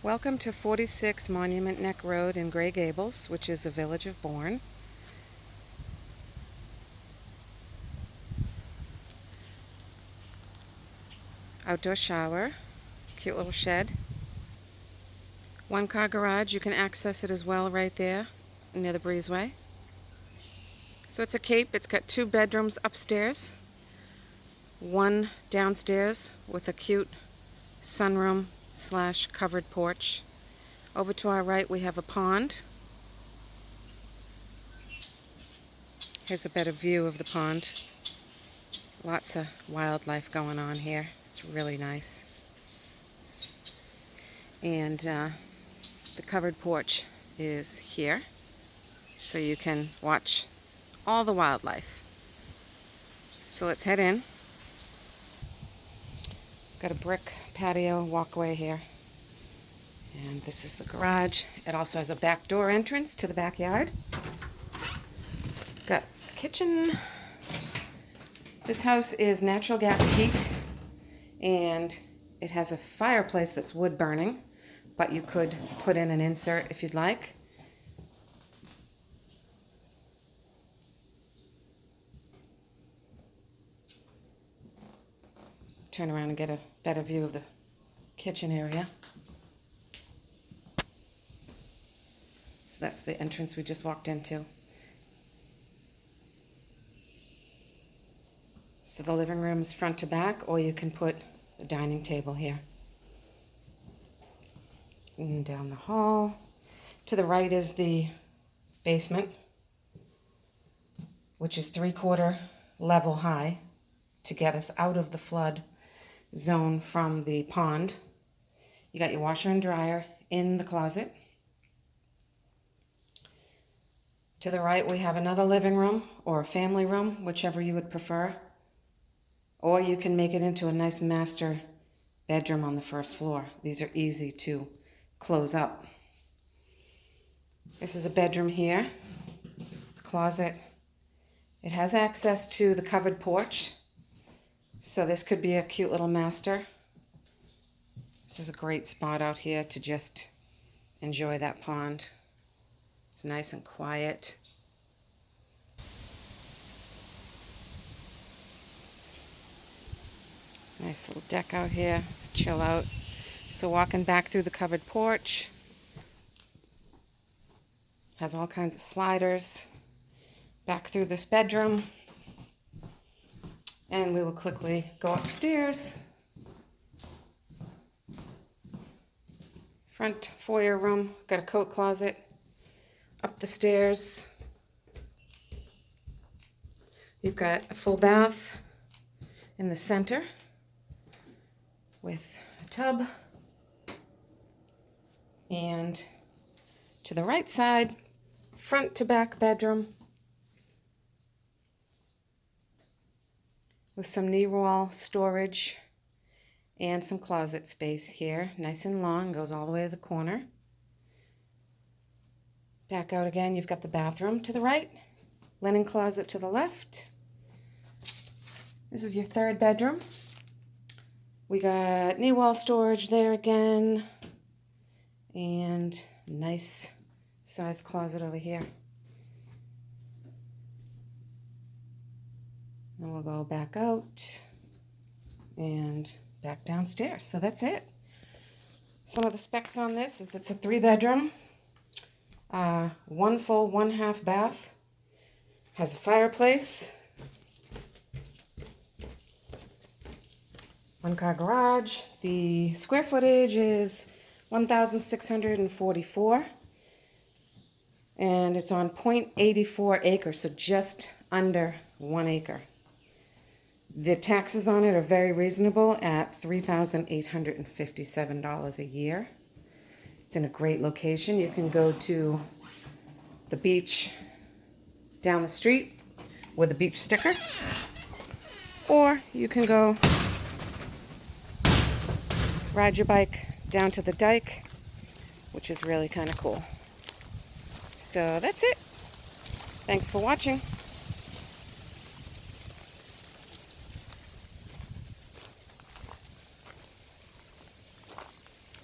Welcome to 46 Monument Neck Road in Gray Gables, which is a village of Bourne. Outdoor shower, cute little shed. One-car garage, you can access it as well right there near the breezeway. So it's a cape, it's got 2 bedrooms upstairs, 1 downstairs with a cute sunroom / covered porch. Over to our right we have a pond. Here's a better view of the pond. Lots of wildlife going on here. It's really nice. And the covered porch is here, so you can watch all the wildlife. So let's head in. Got a brick patio walkway here. And this is the garage. It also has a back door entrance to the backyard. Got a kitchen. This house is natural gas heat, and it has a fireplace that's wood burning, but you could put in an insert if you'd like. Turn around and get a better view of the kitchen area. So that's the entrance we just walked into. So the living room is front to back, or you can put the dining table here. And down the hall. To the right is the basement, which is 3/4 level high to get us out of the flood zone from the pond. You got your washer and dryer in the closet. To the right we have another living room or a family room, whichever you would prefer. Or you can make it into a nice master bedroom on the first floor. These are easy to close up. This is a bedroom here. The closet. It has access to the covered porch. So this could be a cute little master. This is a great spot out here to just enjoy that pond. It's nice and quiet. Nice little deck out here to chill out. So walking back through the covered porch. Has all kinds of sliders. Back through this bedroom. And we will quickly go upstairs. Front foyer room, got a coat closet. Up the stairs. You've got a full bath in the center with a tub. And to the right side, front to back bedroom with some knee wall storage and some closet space here. Nice and long, goes all the way to the corner. Back out again, you've got the bathroom to the right, linen closet to the left. This is your 3rd bedroom. We got knee wall storage there again, and nice size closet over here. And we'll go back out and back downstairs. So that's it. Some of the specs on this is it's a 3-bedroom, 1 full, 1 half bath, has a fireplace, 1-car garage. The square footage is 1,644, and it's on 0.84 acres, so just under 1 acre. The taxes on it are very reasonable at $3,857 a year. It's in a great location. You can go to the beach down the street with a beach sticker, or you can go ride your bike down to the dike, which is really kind of cool. So that's it. Thanks for watching.